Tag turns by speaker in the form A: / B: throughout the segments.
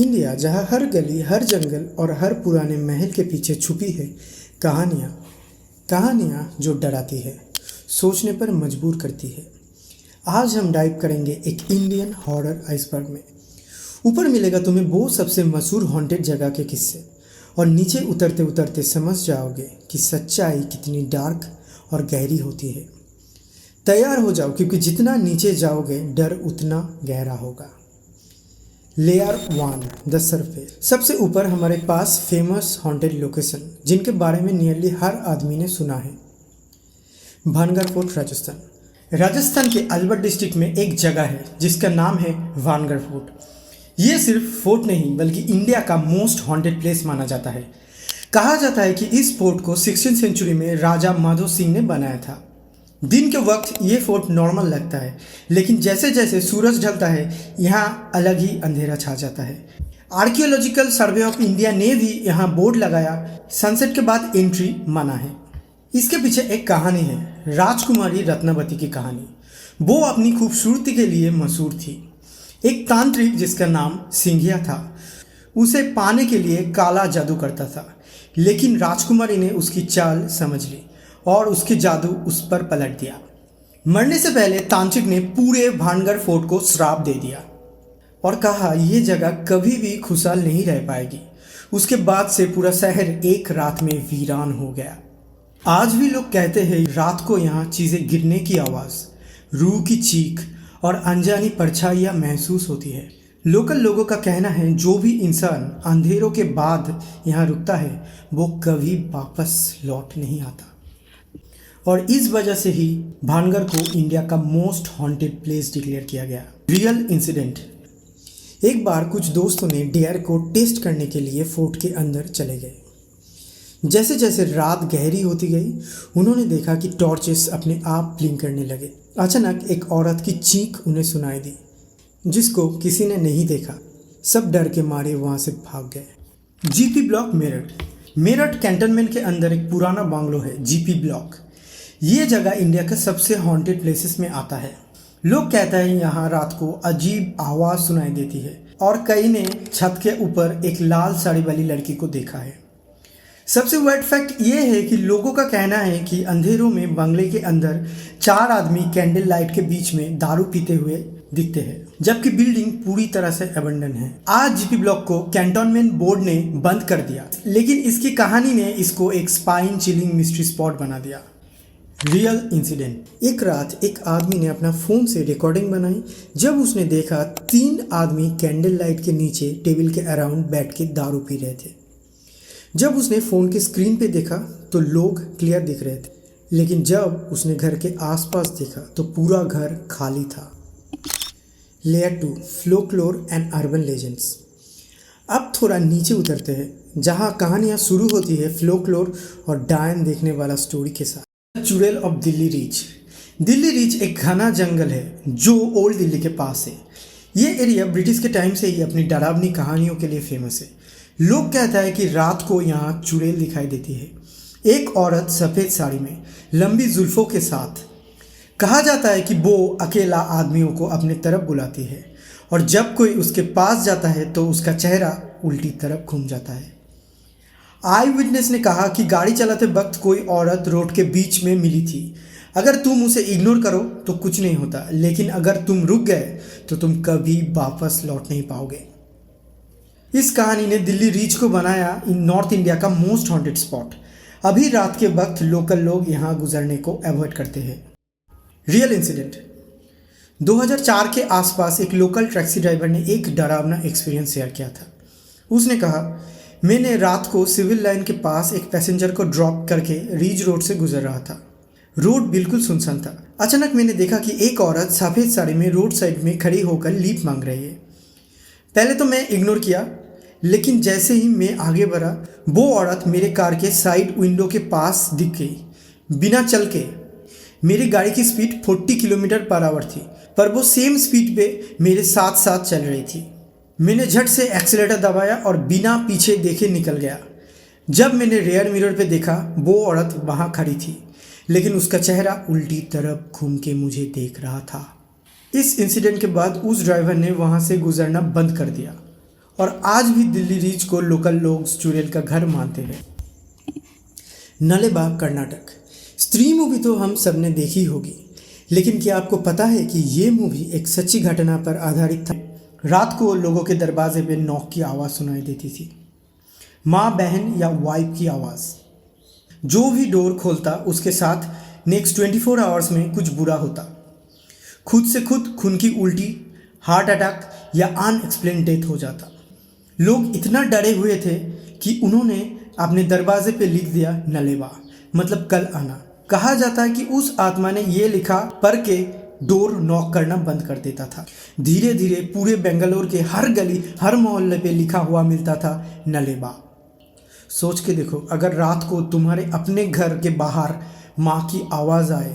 A: India जहाँ हर गली, हर जंगल और हर पुराने महल के पीछे छुपी है कहानियाँ। कहानियाँ जो डराती है, सोचने पर मजबूर करती है। आज हम डाइव करेंगे एक इंडियन हॉरर आइसबर्ग में। ऊपर मिलेगा तुम्हें वो सबसे मशहूर हॉन्टेड जगह के किस्से, और नीचे उतरते उतरते समझ जाओगे कि सच्चाई कितनी डार्क और गहरी होती है। तैयार हो जाओ, क्योंकि जितना नीचे जाओगे डर उतना गहरा होगा। Layer 1, the surface. सबसे ऊपर हमारे पास फेमस हॉन्टेड लोकेशन, जिनके बारे में नियरली हर आदमी ने सुना है। भानगढ़ फोर्ट, राजस्थान। राजस्थान के अलवर डिस्ट्रिक्ट में एक जगह है जिसका नाम है भानगढ़ फोर्ट। ये सिर्फ फोर्ट नहीं बल्कि इंडिया का मोस्ट हॉन्टेड प्लेस माना जाता है। कहा जाता है कि इस फोर्ट को 16वीं सेंचुरी में राजा माधो सिंह ने बनाया था। दिन के वक्त ये फोर्ट नॉर्मल लगता है, लेकिन जैसे जैसे सूरज ढलता है यहाँ अलग ही अंधेरा छा जाता है। आर्कियोलॉजिकल सर्वे ऑफ इंडिया ने भी यहाँ बोर्ड लगाया, सनसेट के बाद एंट्री मना है। इसके पीछे एक कहानी है, राजकुमारी रत्नावती की कहानी। वो अपनी खूबसूरती के लिए मशहूर थी। एक तांत्रिक जिसका नाम सिंघिया था, उसे पाने के लिए काला जादू करता था, लेकिन राजकुमारी ने उसकी चाल समझ ली और उसके जादू उस पर पलट दिया। मरने से पहले तांत्रिक ने पूरे भानगढ़ फोर्ट को श्राप दे दिया और कहा यह जगह कभी भी खुशहाल नहीं रह पाएगी। उसके बाद से पूरा शहर एक रात में वीरान हो गया। आज भी लोग कहते हैं रात को यहाँ चीज़ें गिरने की आवाज़, रूह की चीख और अनजानी परछाइयाँ महसूस होती है। लोकल लोगों का कहना है जो भी इंसान अंधेरों के बाद यहाँ रुकता है वो कभी वापस लौट नहीं आता, और इस वजह से ही भानगढ़ को इंडिया का मोस्ट हॉन्टेड प्लेस डिक्लेयर किया गया। Real incident. एक बार कुछ दोस्तों ने डेयर को टेस्ट करने के लिए फोर्ट के अंदर चले गए। जैसे जैसे रात गहरी होती गई, उन्होंने देखा कि टॉर्चेस अपने आप ब्लिंक करने लगे। अचानक एक औरत की चीख उन्हें सुनाई दी, जिसको किसी ने नहीं देखा। सब डर के मारे वहाँ से भाग गए। GP block, Meerut. Meerut cantonment के अंदर एक पुराना बांग्लो है, जीपी ब्लॉक। ये जगह इंडिया के सबसे हॉन्टेड प्लेसेस में आता है। लोग कहते हैं यहाँ रात को अजीब आवाज़ सुनाई देती है, और कई ने छत के ऊपर एक लाल साड़ी वाली लड़की को देखा है। सबसे वाइड फैक्ट ये है कि लोगों का कहना है कि अंधेरों में बंगले के अंदर 4 आदमी कैंडल लाइट के बीच में दारू पीते हुए दिखते हैं, जबकि बिल्डिंग पूरी तरह से अबंडन है। आज जीपी ब्लॉक को कैंटोनमेंट बोर्ड ने बंद कर दिया, लेकिन इसकी कहानी ने इसको एक स्पाइन चिलिंग मिस्ट्री स्पॉट बना दिया। Real incident. एक रात एक आदमी ने अपना फ़ोन से रिकॉर्डिंग बनाई, जब उसने देखा 3 आदमी कैंडल लाइट के नीचे टेबल के अराउंड बैठ के दारू पी रहे थे। जब उसने फ़ोन के स्क्रीन पे देखा तो लोग क्लियर दिख रहे थे, लेकिन जब उसने घर के आसपास देखा तो पूरा घर खाली था। Layer 2, folklore and urban legends. अब थोड़ा नीचे उतरते हैं, जहाँ कहानियाँ शुरू होती है फोल्कलोर और डायन देखने वाला स्टोरी के साथ। चुड़ैल of Delhi reach. Delhi reach एक घना जंगल है जो ओल्ड दिल्ली के पास है। ये एरिया ब्रिटिश के टाइम से ही अपनी डरावनी कहानियों के लिए फेमस है। लोग कहता है कि रात को यहाँ चुड़ैल दिखाई देती है, एक औरत सफ़ेद साड़ी में, लंबी जुल्फों के साथ। कहा जाता है कि वो अकेला आदमियों को अपने तरफ बुलाती है, और जब कोई उसके पास जाता है तो उसका चेहरा उल्टी तरफ घूम जाता है। आई विटनेस ने कहा कि गाड़ी चलाते वक्त कोई औरत रोड के बीच में मिली थी। अगर तुम उसे इग्नोर करो तो कुछ नहीं होता, लेकिन अगर तुम रुक गए तो तुम कभी वापस लौट नहीं पाओगे। इस कहानी ने दिल्ली रीच को बनाया इन नॉर्थ इंडिया का मोस्ट हॉन्टेड स्पॉट। अभी रात के वक्त लोकल लोग यहाँ गुजरने को अवॉइड करते हैं। Real incident. 2004 के आसपास एक लोकल टैक्सी ड्राइवर ने एक डरावना एक्सपीरियंस शेयर किया था। उसने कहा, मैंने रात को सिविल लाइन के पास एक पैसेंजर को ड्रॉप करके रीच रोड से गुजर रहा था। रोड बिल्कुल सुनसान था। अचानक मैंने देखा कि एक औरत सफ़ेद साड़ी में रोड साइड में खड़ी होकर लीप मांग रही है। पहले तो मैं इग्नोर किया, लेकिन जैसे ही मैं आगे बढ़ा वो औरत मेरे कार के साइड विंडो के पास दिख गई। बिना चल के मेरी गाड़ी की स्पीड 40 किलोमीटर पर आवर थी, पर वो सेम स्पीड पे मेरे साथ साथ चल रही थी। मैंने झट से एक्सीलेटर दबाया और बिना पीछे देखे निकल गया। जब मैंने रेयर मिरर पे देखा वो औरत वहाँ खड़ी थी, लेकिन उसका चेहरा उल्टी तरफ घूम के मुझे देख रहा था। इस इंसिडेंट के बाद उस ड्राइवर ने वहाँ से गुजरना बंद कर दिया और आज भी दिल्ली रीच को लोकल लोग चुड़ैल का घर मानते हैं। नलेबा, कर्नाटक। स्त्री मूवी तो हम सब ने देखी होगी, लेकिन क्या आपको पता है कि ये मूवी एक सच्ची घटना पर आधारित था। रात को लोगों के दरवाजे पे नॉक की आवाज़ सुनाई देती थी, माँ, बहन या वाइफ की आवाज़। जो भी डोर खोलता उसके साथ नेक्स्ट 24 आवर्स में कुछ बुरा होता। खुद से खुद खून की उल्टी, हार्ट अटैक या अनएक्सप्लेन डेथ हो जाता। लोग इतना डरे हुए थे कि उन्होंने अपने दरवाजे पे लिख दिया नलेबा, मतलब कल आना। कहा जाता है कि उस आत्मा ने ये लिखा पढ़ के डोर नॉक करना बंद कर देता था। धीरे धीरे पूरे बेंगलोर के हर गली, हर मोहल्ले पे लिखा हुआ मिलता था नलेबा। सोच के देखो, अगर रात को तुम्हारे अपने घर के बाहर माँ की आवाज़ आए,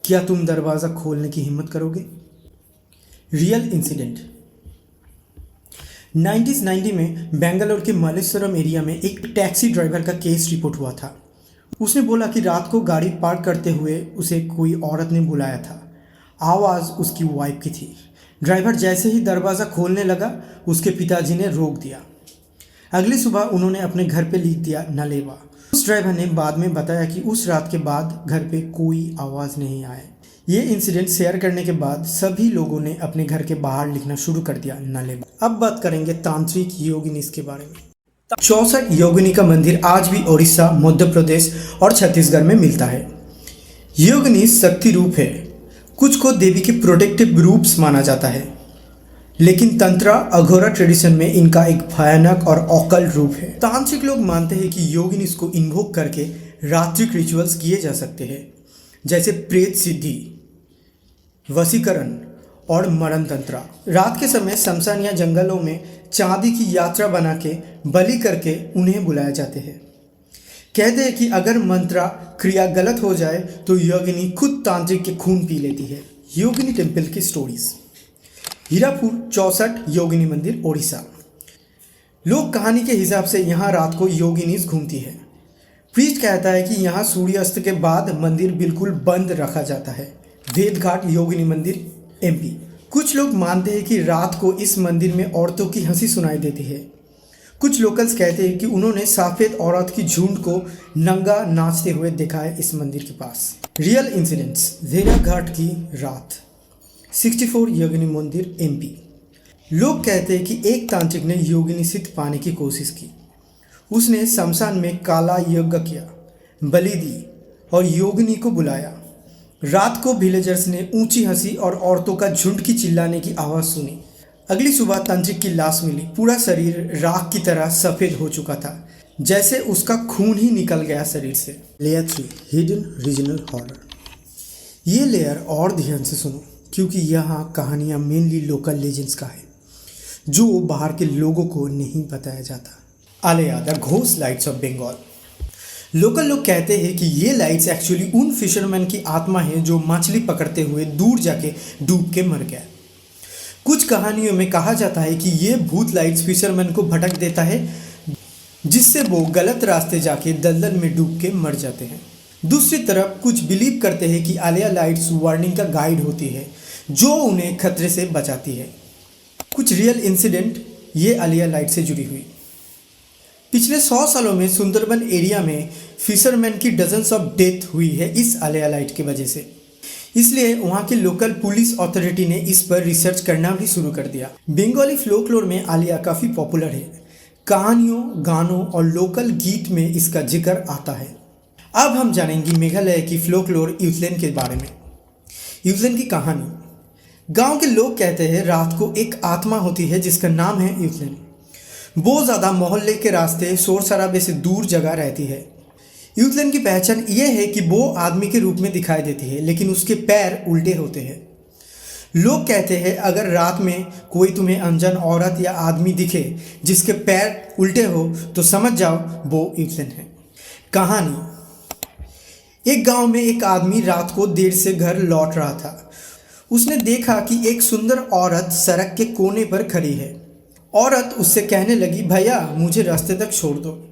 A: क्या तुम दरवाज़ा खोलने की हिम्मत करोगे? Real incident. 1990 में बेंगलोर के मल्लेश्वरम एरिया में एक टैक्सी ड्राइवर का केस रिपोर्ट हुआ था। उसने बोला कि रात को गाड़ी पार्क करते हुए उसे कोई औरत ने बुलाया था। आवाज़ उसकी वाइफ की थी। ड्राइवर जैसे ही दरवाज़ा खोलने लगा, उसके पिताजी ने रोक दिया। अगली सुबह उन्होंने अपने घर पे लिख दिया नलेबा। उस ड्राइवर ने बाद में बताया कि उस रात के बाद घर पे कोई आवाज़ नहीं आए। ये इंसिडेंट शेयर करने के बाद सभी लोगों ने अपने घर के बाहर लिखना शुरू कर दिया नलेबा। अब बात करेंगे तांत्रिक योगिनीस के बारे में। 64 योगिनी का मंदिर आज भी उड़ीसा, मध्य प्रदेश और छत्तीसगढ़ में मिलता है। योगिनीस शक्ति रूप है। कुछ को देवी के प्रोटेक्टिव रूप्स माना जाता है, लेकिन तंत्रा अघोरा ट्रेडिशन में इनका एक भयानक और ऑकल्ट रूप है। तांत्रिक लोग मानते हैं कि योगिनीस को इन्वोक करके रात्रिक रिचुअल्स किए जा सकते हैं, जैसे प्रेत सिद्धि, वशीकरण और मरण तंत्रा। रात के समय शमशान या जंगलों में चांदी की यात्रा बना के बलि करके उन्हें बुलाए जाते हैं। कहते हैं कि अगर मंत्रा क्रिया गलत हो जाए तो योगिनी खुद तांत्रिक के खून पी लेती है। योगिनी टेम्पल की स्टोरीज। हीरापुर 64 योगिनी मंदिर, ओडिशा। लोक कहानी के हिसाब से यहाँ रात को योगिनीस घूमती है। प्रीस्ट कहता है कि यहाँ सूर्यास्त के बाद मंदिर बिल्कुल बंद रखा जाता है। वेदघाट योगिनी मंदिर, एमपी। कुछ लोग मानते हैं कि रात को इस मंदिर में औरतों की हंसी सुनाई देती है। कुछ लोकल्स कहते हैं कि उन्होंने सफेद औरत की झुंड को नंगा नाचते हुए देखा है इस मंदिर के पास। Real incidents. भेड़ाघाट की रात, 64 योगिनी मंदिर, एमपी। लोग कहते हैं कि एक तांत्रिक ने योगिनी सिद्ध पाने की कोशिश की। उसने शमशान में काला यज्ञ किया, बलि दी और योगिनी को बुलाया। रात को विलेजर्स ने ऊंची हंसी और औरतों का झुंड की चिल्लाने की आवाज़ सुनी। अगली सुबह तांत्रिक की लाश मिली। पूरा शरीर राख की तरह सफ़ेद हो चुका था, जैसे उसका खून ही निकल गया शरीर से। Layer 3, hidden regional horror. ये लेयर और ध्यान से सुनो, क्योंकि यहाँ कहानियाँ मेनली लोकल लेजेंड्स का है, जो बाहर के लोगों को नहीं बताया जाता। Aleya, the ghost lights of Bengal. Local लोग कहते हैं कि ये लाइट्स एक्चुअली उन फिशरमैन की आत्मा है जो मछली पकड़ते हुए दूर जाके डूब के मर गया। कुछ कहानियों में कहा जाता है कि ये भूत लाइट्स फिशरमैन को भटक देता है, जिससे वो गलत रास्ते जाके दलदल में डूब के मर जाते हैं। दूसरी तरफ कुछ बिलीव करते हैं कि आलिया लाइट्स वार्निंग का गाइड होती है, जो उन्हें खतरे से बचाती है। कुछ रियल इंसिडेंट ये आलिया लाइट से जुड़ी हुई। पिछले 100 सालों में सुंदरबन एरिया में फिशरमैन की डजन्स ऑफ डेथ हुई है इस आलिया लाइट की वजह से। इसलिए वहाँ की लोकल पुलिस अथॉरिटी ने इस पर रिसर्च करना भी शुरू कर दिया। बंगाली फोकलोर में आलिया काफ़ी पॉपुलर है। कहानियों, गानों और लोकल गीत में इसका जिक्र आता है। अब हम जानेंगे मेघालय की फोकलोर यूथलेन के बारे में। यूथलेन की कहानी। गांव के लोग कहते हैं रात को एक आत्मा होती है जिसका नाम है यूथलेन। बहुत ज़्यादा मोहल्ले के रास्ते, शोर शराबे से दूर जगह रहती है। यूथलेन की पहचान ये है कि वो आदमी के रूप में दिखाई देती है, लेकिन उसके पैर उल्टे होते हैं। लोग कहते हैं अगर रात में कोई तुम्हें अनजान औरत या आदमी दिखे जिसके पैर उल्टे हो तो समझ जाओ वो यूथलेन है। कहानी। एक गांव में एक आदमी रात को देर से घर लौट रहा था। उसने देखा कि एक सुंदर औरत सड़क के कोने पर खड़ी है। औरत उससे कहने लगी, भैया मुझे रास्ते तक छोड़ दो।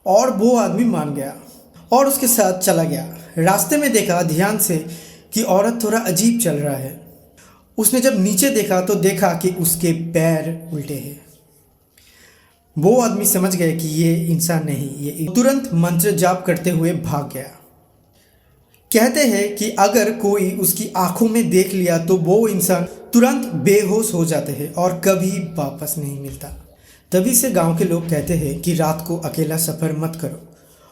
A: और वो आदमी मान गया और उसके साथ चला गया। रास्ते में देखा ध्यान से कि औरत थोड़ा अजीब चल रहा है। उसने जब नीचे देखा तो देखा कि उसके पैर उल्टे हैं। वो आदमी समझ गए कि ये इंसान नहीं, ये तुरंत मंत्र जाप करते हुए भाग गया। कहते हैं कि अगर कोई उसकी आंखों में देख लिया तो वो इंसान तुरंत बेहोश हो जाते हैं और कभी वापस नहीं मिलता। तभी से गांव के लोग कहते हैं कि रात को अकेला सफ़र मत करो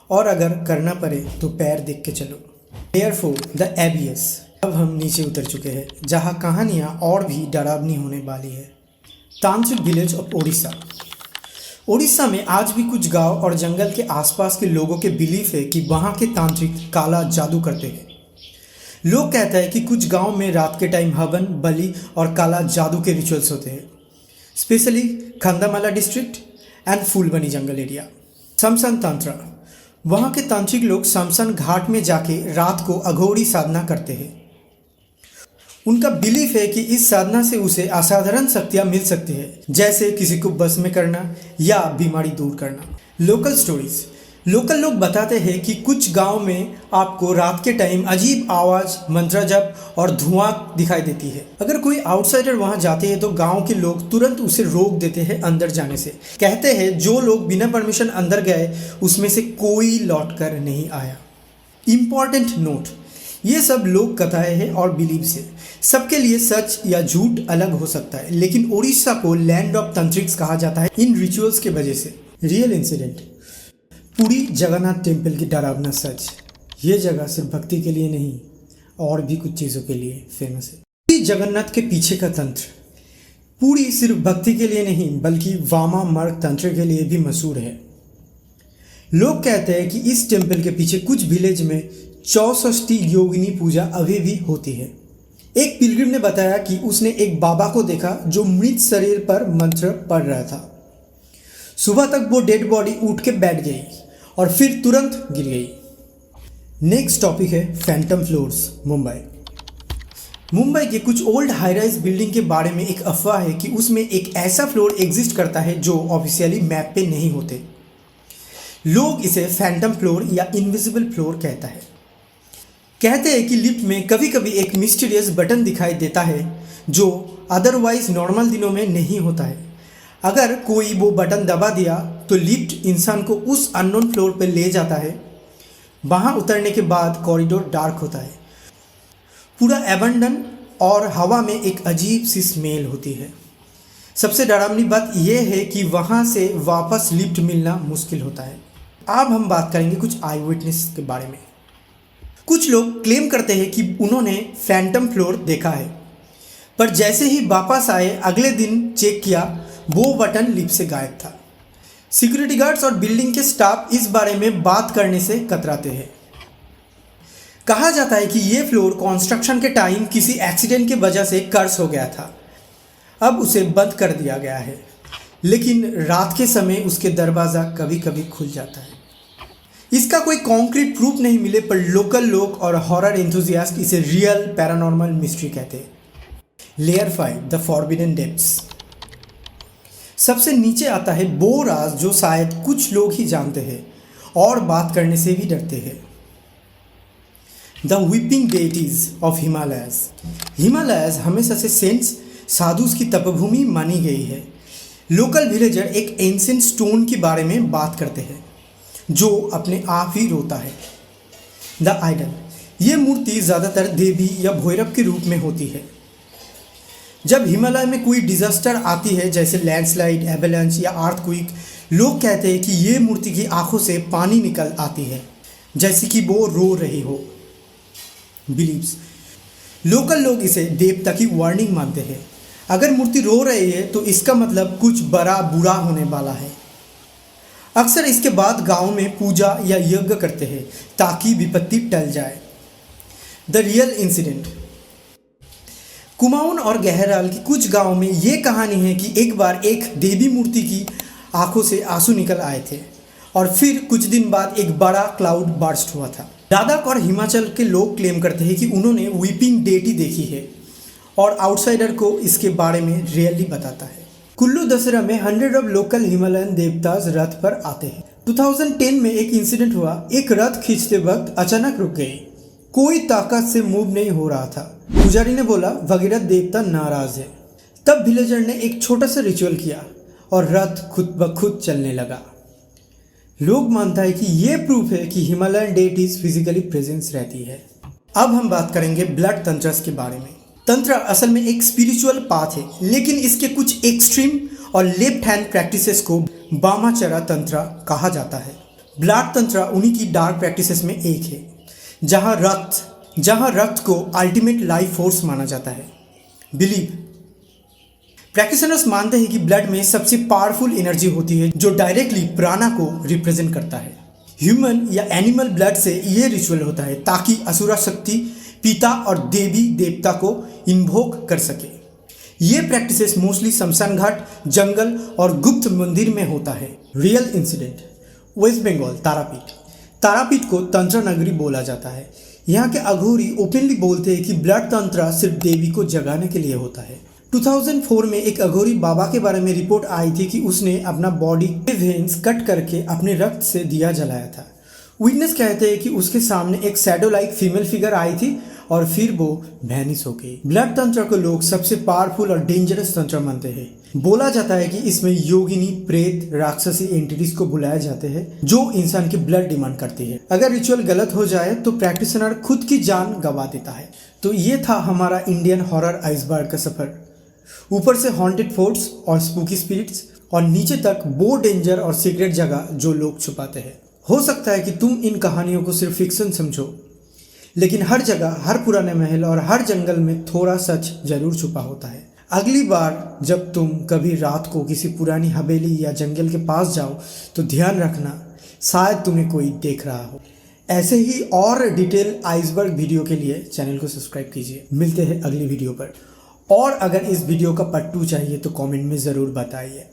A: और अगर करना पड़े तो पैर देख के चलो। Layer 4 the abyss. अब हम नीचे उतर चुके हैं जहां कहानियां और भी डरावनी होने वाली है। तांत्रिक विलेज ऑफ ओडिशा। ओडिशा में आज भी कुछ गांव और जंगल के आसपास के लोगों के बिलीफ है कि वहाँ के तांत्रिक काला जादू करते हैं। लोग कहते हैं कि कुछ गांव में रात के टाइम हवन, बलि और काला जादू के रिचुअल्स होते हैं, specially Kandhamal district and Phulbani jungle area. शमशान तंत्र। वहाँ के तांत्रिक लोग शमशान घाट में जाके रात को अघोरी साधना करते हैं। उनका बिलीफ है कि इस साधना से उसे असाधारण शक्तियाँ मिल सकती है, जैसे किसी को बस में करना या बीमारी दूर करना। Local stories. लोकल लोग बताते हैं कि कुछ गांव में आपको रात के टाइम अजीब आवाज़, मंत्र जप और धुआं दिखाई देती है। अगर कोई आउटसाइडर वहां जाते हैं तो गांव के लोग तुरंत उसे रोक देते हैं अंदर जाने से। कहते हैं जो लोग बिना परमिशन अंदर गए उसमें से कोई लौट कर नहीं आया। इम्पॉर्टेंट नोट, ये सब लोक कथाएं हैं और बिलीव्स है। सबके लिए सच या झूठ अलग हो सकता है, लेकिन ओडिशा को लैंड ऑफ तंत्रिक्स कहा जाता है इन रिचुअल्स के वजह से। Real incident. Puri Jagannath temple की डरावना सच। ये जगह सिर्फ भक्ति के लिए नहीं और भी कुछ चीज़ों के लिए फेमस है। पुरी जगन्नाथ के पीछे का तंत्र। पुरी सिर्फ भक्ति के लिए नहीं बल्कि वामा मार्ग तंत्र के लिए भी मशहूर है। लोग कहते हैं कि इस टेम्पल के पीछे कुछ विलेज में 64 योगिनी पूजा अभी भी होती है। एक पिलग्रिम ने बताया कि उसने एक बाबा को देखा जो मृत शरीर पर मंत्र पढ़ रहा था। सुबह तक वो डेड बॉडी उठ के बैठ गई और फिर तुरंत गिर गई। नेक्स्ट टॉपिक है फैंटम फ्लोर्स, मुंबई। मुंबई के कुछ ओल्ड हाई राइज बिल्डिंग के बारे में एक अफवाह है कि उसमें एक ऐसा फ्लोर एग्जिस्ट करता है जो ऑफिशियली मैप पे नहीं होते। लोग इसे फैंटम फ्लोर या इनविजिबल फ्लोर कहता है। कहते हैं कि लिफ्ट में कभी कभी एक मिस्टीरियस बटन दिखाई देता है जो अदरवाइज नॉर्मल दिनों में नहीं होता है। अगर कोई वो बटन दबा दिया तो लिफ्ट इंसान को उस अननोन फ्लोर पर ले जाता है। वहाँ उतरने के बाद कॉरिडोर डार्क होता है, पूरा एबंडन और हवा में एक अजीब सी स्मेल होती है। सबसे डरावनी बात यह है कि वहाँ से वापस लिफ्ट मिलना मुश्किल होता है। अब हम बात करेंगे कुछ आई विटनेस के बारे में। कुछ लोग क्लेम करते हैं कि उन्होंने फैंटम फ्लोर देखा है, पर जैसे ही वापस आए अगले दिन चेक किया वो बटन लिफ्ट से गायब था। सिक्योरिटी गार्ड्स और बिल्डिंग के स्टाफ इस बारे में बात करने से कतराते हैं। कहा जाता है कि ये फ्लोर कंस्ट्रक्शन के टाइम किसी एक्सीडेंट की वजह से कर्स हो गया था। अब उसे बंद कर दिया गया है, लेकिन रात के समय उसके दरवाज़ा कभी कभी खुल जाता है। इसका कोई कॉन्क्रीट प्रूफ नहीं मिले, पर लोकल लोग और हॉरर एंथुजियास्ट इसे रियल पैरानॉर्मल मिस्ट्री कहते हैं। Layer 5 the forbidden depths. सबसे नीचे आता है वो राज जो शायद कुछ लोग ही जानते हैं और बात करने से भी डरते हैं। The weeping deities of Himalayas. Himalayas हमेशा से सेंट्स, साधुस की तपभूमि मानी गई है। लोकल विलेजर एक एंशिएंट स्टोन के बारे में बात करते हैं जो अपने आप ही रोता है। The idol. ये मूर्ति ज़्यादातर देवी या भैरव के रूप में होती है। जब हिमालय में कोई डिजास्टर आती है जैसे लैंडस्लाइड, एवलांच या अर्थक्वेक, लोग कहते हैं कि ये मूर्ति की आंखों से पानी निकल आती है जैसे कि वो रो रही हो। बिलीव्स। लोकल लोग इसे देवता की वार्निंग मानते हैं। अगर मूर्ति रो रही है तो इसका मतलब कुछ बड़ा बुरा होने वाला है। अक्सर इसके बाद गांव में पूजा या यज्ञ करते हैं ताकि विपत्ति टल जाए। The real incident. कुमाऊन और गहराल की कुछ गांव में ये कहानी है कि एक बार एक देवी मूर्ति की आंखों से आंसू निकल आए थे और फिर कुछ दिन बाद एक बड़ा क्लाउड बर्स्ट हुआ था। लद्दाख और हिमाचल के लोग क्लेम करते हैं कि उन्होंने वीपिंग डेटी देखी है और आउटसाइडर को इसके बारे में रियली बताता है। कुल्लू दशहरा में 100 ऑफ लोकल हिमालयन देवताज रथ पर आते हैं। 2010 में एक इंसिडेंट हुआ। एक रथ खींचते वक्त अचानक रुक गई। कोई ताकत से मूव नहीं हो रहा था। पुजारी ने बोला भगीरथ देवता नाराज है। तब विलेजर ने एक छोटा सा रिचुअल किया और रथ खुद ब खुद चलने लगा। लोग मानता है कि ये प्रूफ है कि हिमालयन डेटीज फिजिकली प्रेजेंस रहती है। अब हम बात करेंगे ब्लड तंत्रस के बारे में। तंत्र असल में एक स्पिरिचुअल पाथ है, लेकिन इसके कुछ एक्सट्रीम और लेफ्ट हैंड प्रैक्टिसेस को वामाचारा तंत्र कहा जाता है। ब्लड तंत्र उन्हीं की डार्क प्रैक्टिसेस में एक है, जहां रक्त को अल्टीमेट लाइफ फोर्स माना जाता है। बिलीव प्रैक्टिशनर्स मानते हैं कि ब्लड में सबसे पावरफुल एनर्जी होती है जो डायरेक्टली प्राणा को रिप्रेजेंट करता है। ह्यूमन या एनिमल ब्लड से ये रिचुअल होता है ताकि असुरा शक्ति पिता और देवी देवता को इन्वोक कर सके। ये प्रैक्टिसेस मोस्टली शमशान घाट, जंगल और गुप्त मंदिर में होता है। रियल इंसिडेंट वेस्ट बंगाल तारापीठ को तंत्र नगरी बोला जाता है। यहाँ के अघोरी ओपनली बोलते हैं कि ब्लड तंत्र सिर्फ देवी को जगाने के लिए होता है। 2004 में एक अघोरी बाबा के बारे में रिपोर्ट आई थी कि उसने अपना बॉडी के वेन्स कट करके अपने रक्त से दिया जलाया था। विटनेस कहते हैं कि उसके सामने एक शैडो लाइक फीमेल फिगर आई थी और फिर वो वैनिश हो गई। ब्लड तंत्र को लोग सबसे पावरफुल और डेंजरस तंत्र मानते हैं। बोला जाता है कि इसमें योगिनी, प्रेत, राक्षसी एंटिटीज को बुलाए जाते हैं जो इंसान की ब्लड डिमांड करती है। अगर रिचुअल गलत हो जाए तो प्रैक्टिशनर खुद की जान गंवा देता है। तो ये था हमारा इंडियन हॉरर आइसबर्ग का सफर। ऊपर से हॉन्टेड फोर्ट्स और स्पूकी स्पिरिट्स और नीचे तक वो डेंजर और सीक्रेट जगह जो लोग छुपाते हैं। हो सकता है कि तुम इन कहानियों को सिर्फ फिक्शन समझो, लेकिन हर जगह, हर पुराने महल और हर जंगल में थोड़ा सच जरूर छुपा होता है। अगली बार जब तुम कभी रात को किसी पुरानी हवेली या जंगल के पास जाओ तो ध्यान रखना, शायद तुम्हें कोई देख रहा हो। ऐसे ही और डिटेल आइसबर्ग वीडियो के लिए चैनल को सब्सक्राइब कीजिए। मिलते हैं अगली वीडियो पर। और अगर इस वीडियो का पार्ट 2 चाहिए तो कमेंट में ज़रूर बताइए।